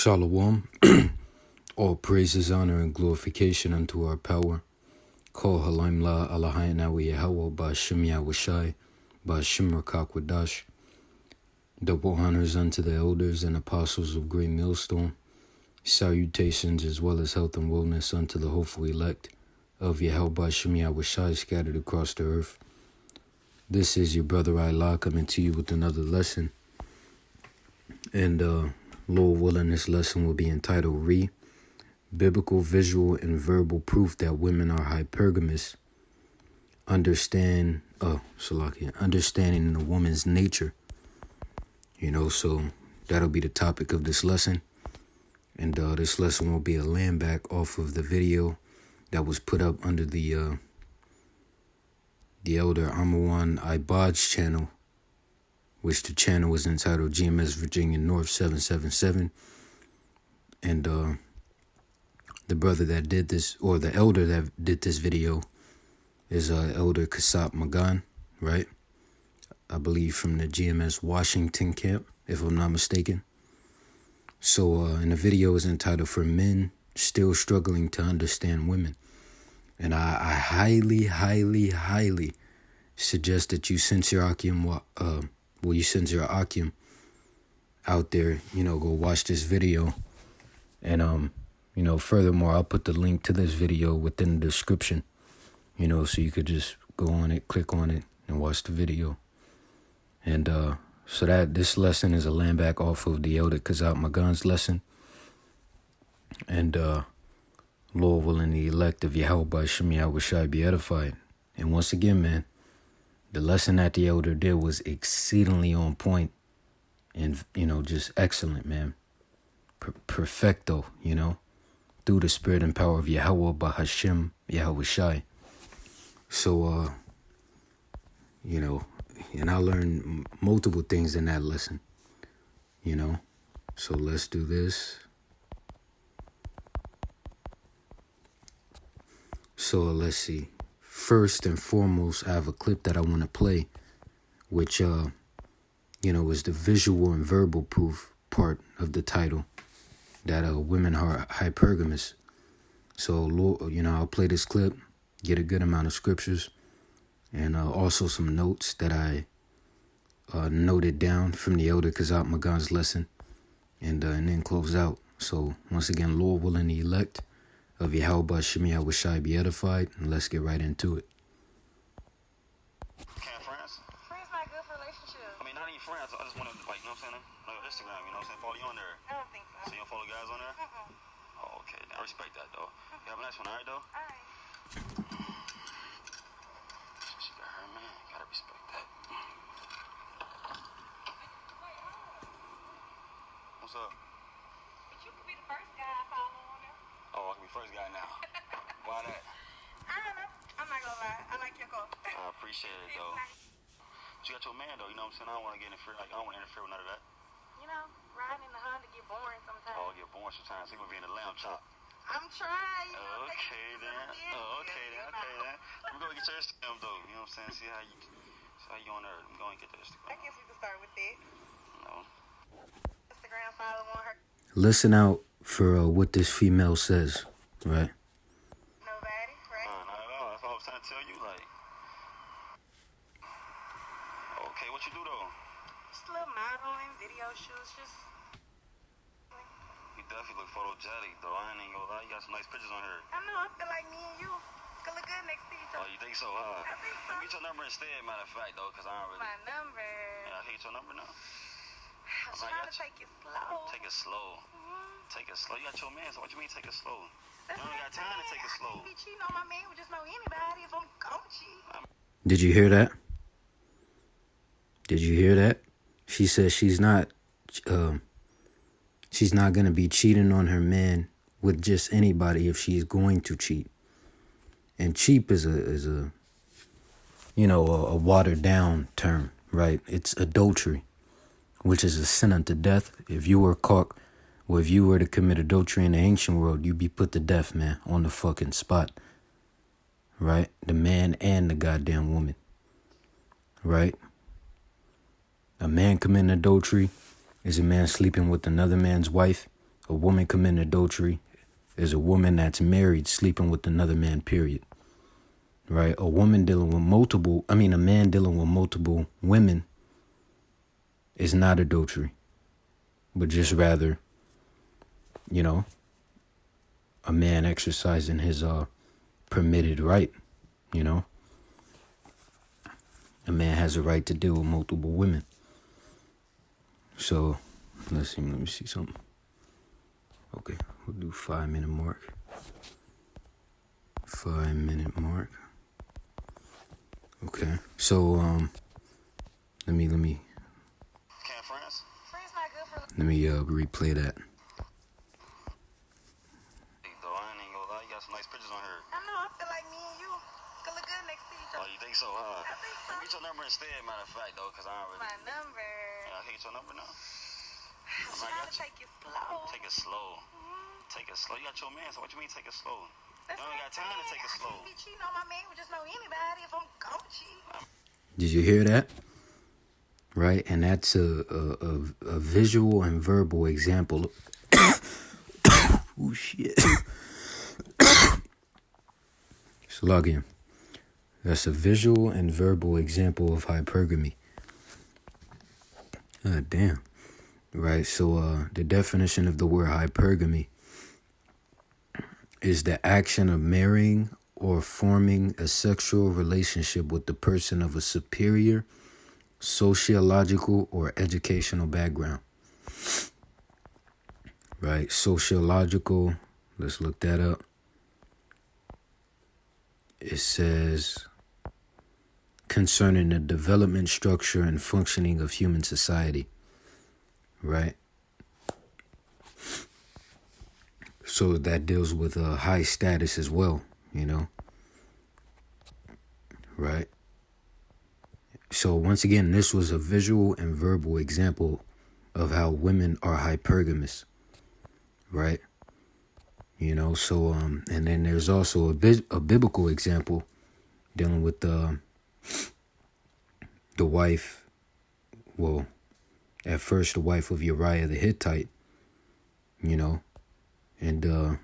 Shalom. All praises, honor, and glorification unto our power. Call Halaim La Allahayna wa Yahweh Ba'Shem Yahushai Ba'Shem Rakak Wadash. Double honors unto the elders and apostles of Great Millstone. Salutations as well as health and wellness unto the hopeful elect of Yahweh Ba'Shem Yahushai scattered across the earth. This is your brother Allah coming to you with another lesson. And Lord willing, this lesson will be entitled Biblical, Visual, and Verbal Proof that Women are Hypergamous. Understanding the woman's nature. So that'll be the topic of this lesson. And this lesson will be a land back off of the video that was put up under the elder Amawan Ibad's channel, which the channel was entitled GMS Virginia North 777. And the brother that did this, or the elder that did this video, is Elder Kasap Magan, right? I believe from the GMS Washington camp, if I'm not mistaken. So, and the video is entitled For Men Still Struggling to Understand Women. And I highly, highly, highly suggest that you send your Akim, you send your Akim out there, go watch this video. And, furthermore, I'll put the link to this video within the description, so you could just go on it, click on it, and watch the video. And so that this lesson is a land back off of the Elder Kazat Magan's lesson. And Lord willing, the elect of Yahweh Ba'Shem Yahushai be edified. And once again, man, the lesson that the elder did was exceedingly on point and, just excellent, man. Perfecto, through the spirit and power of Yahweh Ba'Shem Yahushai. So, and I learned multiple things in that lesson, So let's do this. So let's see. First and foremost, I have a clip that I want to play, which, is the visual and verbal proof part of the title, that women are hypergamous. So, Lord, I'll play this clip, get a good amount of scriptures, and also some notes that I noted down from the Elder Kazat Magan's lesson, and then close out. So, once again, Lord willing, the elect of Yahweh Ba'Shem Yahushai be edified, and let's get right into it. Can't friends? Friends not good for relationship. I mean, not even friends. I just want to, like, Instagram, follow you on there. I don't think so. So you don't follow guys on there? Oh, okay. I respect that, though. You have a nice one, all right, though? All right. She got her man. Gotta respect that. What's up? But you could be the first guy I follow on there. Oh, I can be first guy now. Why that? I don't know. I'm not gonna lie. I like your call. I appreciate it, though. Nice. But you got your man, though. You know what I'm saying? I don't want to get interfere. I don't want to interfere with none of that. Riding in the Honda get boring sometimes. Oh, get boring sometimes. He gonna be in the lamb chop. I'm trying. Okay, then. We're gonna get your Instagram, though. You know what I'm saying? See how you on there. I'm going to get the Instagram. I guess we can start with that. No. Instagram follow on her. Listen out for what this female says, right? Nobody, right? Not at all. That's all I was trying to tell you. Like, okay, what you do, though? Just a little modeling, video shoots, just. You definitely look photogenic, though. I ain't gonna lie. You got some nice pictures on here. I know. I feel like me and you could look good next to each Oh, other. you think so, huh? I think so. Let me get your number instead, matter of fact, though, because I don't really... My number. Yeah, I can get your number now. I'm trying to take it slow. Take it slow. Take it slow. You got your man, so what you mean take it slow? That's You only got time to take it slow. I can't be cheating on my man with just know anybody if I'm gonna cheat. Did you hear that? Did you hear that? She says she's not going to be cheating on her man with just anybody if she's going to cheat. And cheap is a watered down term, right? It's adultery, which is a sin unto death. If you were caught, or if you were to commit adultery in the ancient world, you'd be put to death, man, on the fucking spot. right? The man and the goddamn woman, right? A man committing adultery is a man sleeping with another man's wife A woman committing adultery is a woman that's married sleeping with another man, period. Right? A man dealing with multiple women is not adultery, but just rather, a man exercising his permitted right, A man has a right to deal with multiple women. So, let me see something. Okay, we'll do 5-minute mark. 5-minute mark. Okay, so let me Can't friends? Friends not good for replay that. Though I ain't gonna lie, you got some nice pictures on here. I know, I feel like me and you could look good next to each Oh, other. you think so, huh? I think so. Get your number instead, matter of fact, though, because I don't really. My number. Yeah, I can get your number now. I'm I trying got to you. take it slow. Take it slow. Take it slow. You got your man, so what you mean take it slow? That's You only got time to take it slow. I can't be cheating on my man with just know anybody if I'm gonna cheat. Did you hear that? Right, and that's a visual and verbal example. Oh shit! Let's log in. That's a visual and verbal example of hypergamy. God damn. Right, so the definition of the word hypergamy is the action of marrying or forming a sexual relationship with the person of a superior sociological or educational background. Right, sociological, let's look that up. It says concerning the development, structure, and functioning of human society. Right? So that deals with high status as well, Right? So once again, this was a visual and verbal example of how women are hypergamous. Right? So and then there's also a biblical example dealing with the wife, well, at first the wife of Uriah the Hittite, and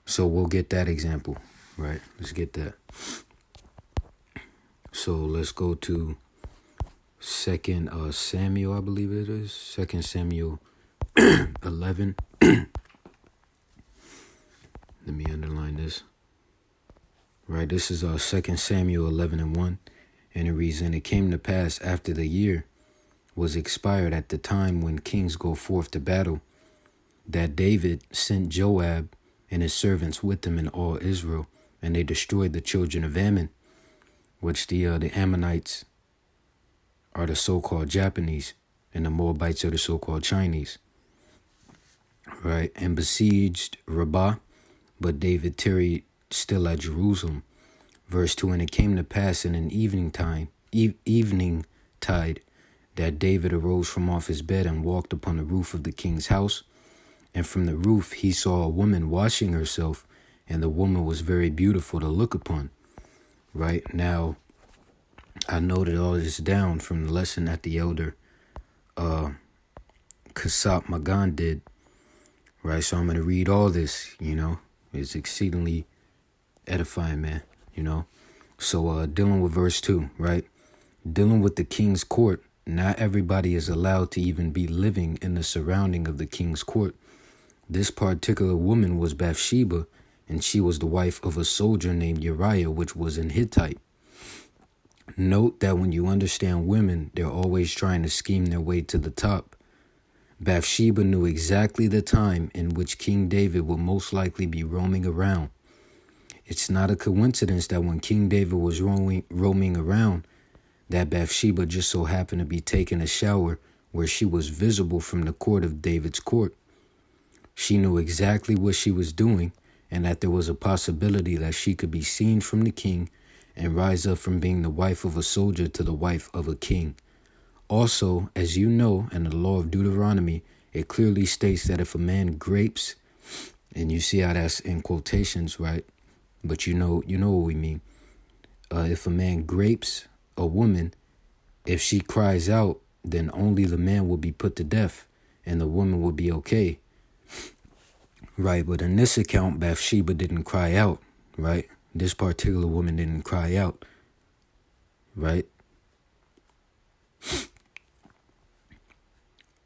so we'll get that example, right? Let's get that. So let's go to 2 Samuel, I believe it is. 2 Samuel 11. Let me underline this. Right, this is 2 Samuel 11:1. And it reads, and it came to pass after the year was expired at the time when kings go forth to battle, that David sent Joab and his servants with him and all Israel, and they destroyed the children of Ammon, which the Ammonites are the so-called Japanese, and the Moabites are the so-called Chinese. Right, and besieged Rabbah, but David tarried still at Jerusalem. Verse 2, and it came to pass in an evening tide, that David arose from off his bed and walked upon the roof of the king's house. And from the roof he saw a woman washing herself, and the woman was very beautiful to look upon. Right, now, I noted all this down from the lesson that the elder Kasap Magan did. Right, so I'm going to read all this, It's exceedingly edifying, man, So dealing with verse 2, right? Dealing with the king's court, not everybody is allowed to even be living in the surrounding of the king's court. This particular woman was Bathsheba, and she was the wife of a soldier named Uriah, which was an Hittite. Note that when you understand women, they're always trying to scheme their way to the top. Bathsheba knew exactly the time in which King David would most likely be roaming around. It's not a coincidence that when King David was roaming around, that Bathsheba just so happened to be taking a shower where she was visible from the court of David's court. She knew exactly what she was doing, and that there was a possibility that she could be seen from the king and rise up from being the wife of a soldier to the wife of a king. Also, as you know, in the law of Deuteronomy, it clearly states that if a man grapes, and you see how that's in quotations, right? But you know what we mean. If a man grapes a woman, if she cries out, then only the man will be put to death, and the woman will be okay. Right, but in this account, Bathsheba didn't cry out, right? This particular woman didn't cry out, right?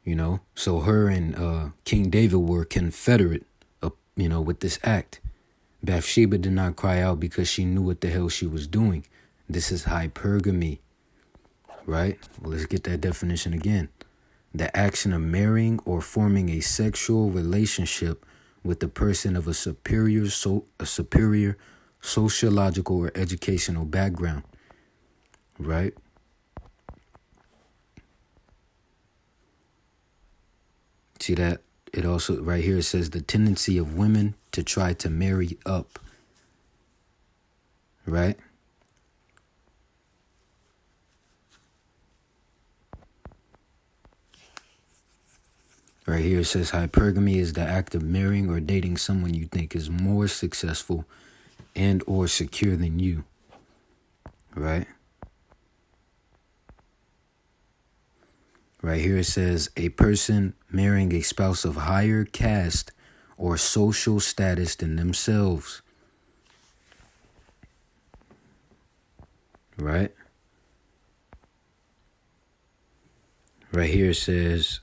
You know, so her and King David were confederate, with this act. Bathsheba did not cry out because she knew what the hell she was doing. This is hypergamy, right? Well, let's get that definition again. The action of marrying or forming a sexual relationship with the person of a superior sociological or educational background, right? See that? It also, right here, it says the tendency of women to try to marry up, right? Right here, it says hypergamy is the act of marrying or dating someone you think is more successful and or secure than you, right? Right here it says a person marrying a spouse of higher caste or social status than themselves. Right? Right here it says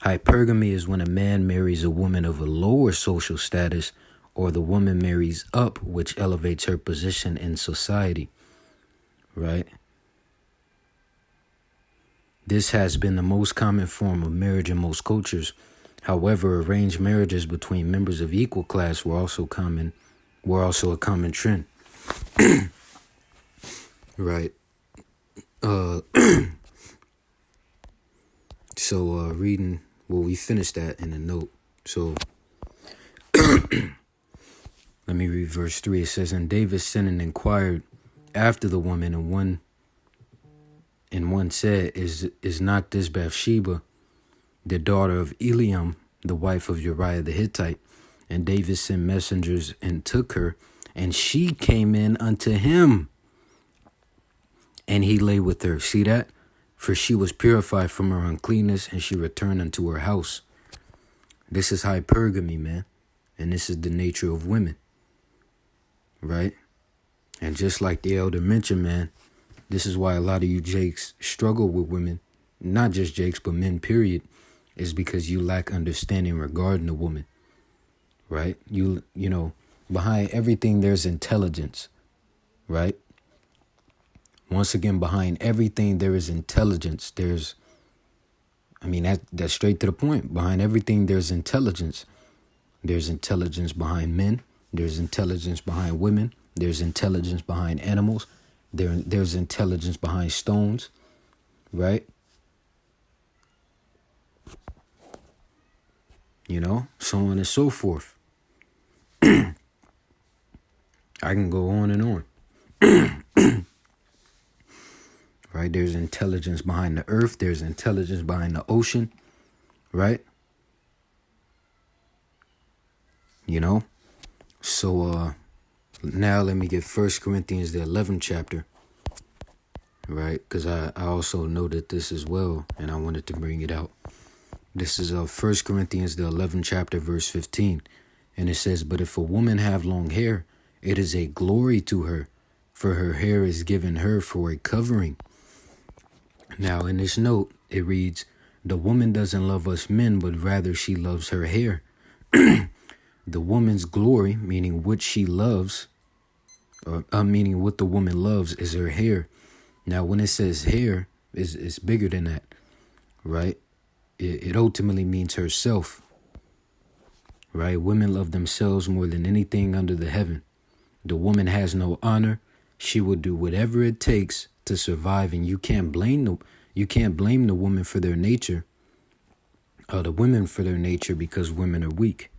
hypergamy is when a man marries a woman of a lower social status or the woman marries up, which elevates her position in society. Right? This has been the most common form of marriage in most cultures. However, arranged marriages between members of equal class were also a common trend. Right. Reading, we finished that in a note. So let me read verse 3. It says, and David sent and inquired after the woman, and one said, is not this Bathsheba, the daughter of Eliam, the wife of Uriah the Hittite? And David sent messengers and took her, and she came in unto him, and he lay with her. See that? For she was purified from her uncleanness, and she returned unto her house. This is hypergamy, man. And this is the nature of women. Right? And just like the elder mentioned, man, this is why a lot of you Jakes struggle with women. Not just Jakes, but men, period. Is because you lack understanding regarding a woman. Right? You know, behind everything there's intelligence. Right? Once again, behind everything there is intelligence. That's straight to the point. Behind everything there's intelligence. There's intelligence behind men. There's intelligence behind women. There's intelligence behind animals. There's intelligence behind stones. Right? You know, so on and so forth. I can go on and on. Right? There's intelligence behind the earth. There's intelligence behind the ocean. Right? You know? So, now let me get 1 Corinthians, the 11th chapter. Right? Because I also noted this as well, and I wanted to bring it out. This is 1 Corinthians, the 11th chapter, verse 15. And it says, but if a woman have long hair, it is a glory to her, for her hair is given her for a covering. Now, in this note, it reads, the woman doesn't love us men, but rather she loves her hair. The woman's glory, meaning what she loves, meaning what the woman loves, is her hair. Now, when it says hair, it's bigger than that, right? It ultimately means herself, right? Women love themselves more than anything under the heaven. The woman has no honor. She will do whatever it takes to survive, and you can't blame the woman for their nature, the women for their nature, because women are weak,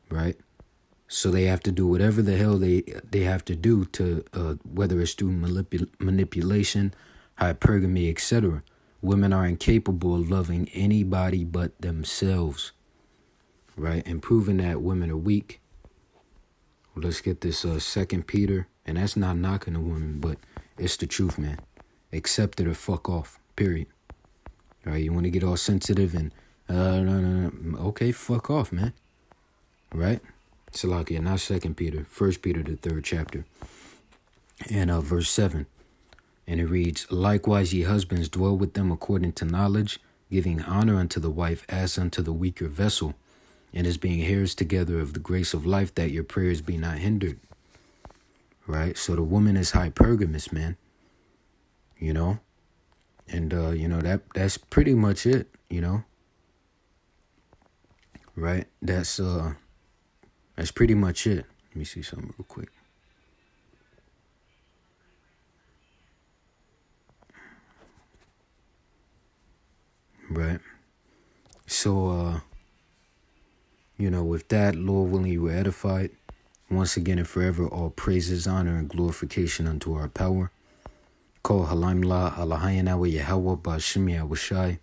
right? So they have to do whatever the hell they have to do to, whether it's through manipulation, hypergamy, etc. Women are incapable of loving anybody but themselves, right? And proving that women are weak. Well, let's get this 2 Peter, and that's not knocking a woman, but it's the truth, man. Accept it or fuck off, period. All right, you want to get all sensitive and no. Okay, fuck off, man. Right? Salakia, not 2 Peter, 1 Peter, the 3rd chapter, and verse 7. And it reads, likewise, ye husbands, dwell with them according to knowledge, giving honor unto the wife as unto the weaker vessel, and as being heirs together of the grace of life, that your prayers be not hindered. Right? So the woman is hypergamous, man. You know? And, that's pretty much it, Right? That's pretty much it. Let me see something real quick. Right. So, with that, Lord willing, you were edified. Once again and forever, all praises, honor, and glorification unto our power. Call Halim La Alahayanawa Yahweh Bashim Yahweh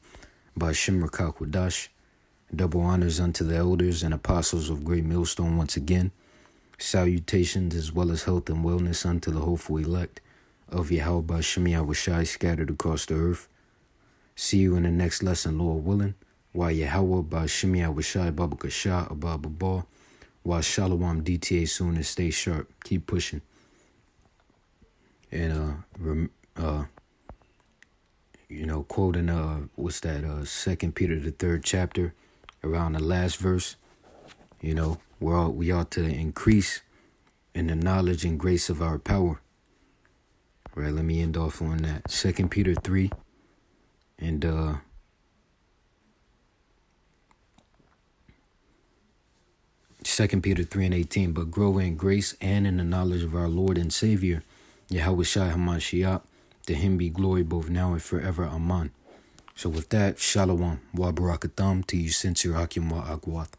Bashim Rakak. Double honors unto the elders and apostles of Great Millstone once again. Salutations as well as health and wellness unto the hopeful elect of Yahweh Bashim Yahweh scattered across the earth. See you in the next lesson, Lord willing. Wa Yahweh Bashim Yahweh Baba Kasha Ababa Ba. Wa Shalom DTA soon and stay sharp. Keep pushing. And quoting what's that? 2 Peter the 3rd chapter, around the last verse. We ought to increase in the knowledge and grace of our power. Right, let me end off on that. 2 Peter 3 and 2 Peter 3 and 18. But grow in grace and in the knowledge of our Lord and Savior, Yahweh Shai HaMashiach. To him be glory both now and forever. Amen. So with that, Shalom. Wa Barakatham to you sincere Hakim Wa Agwath.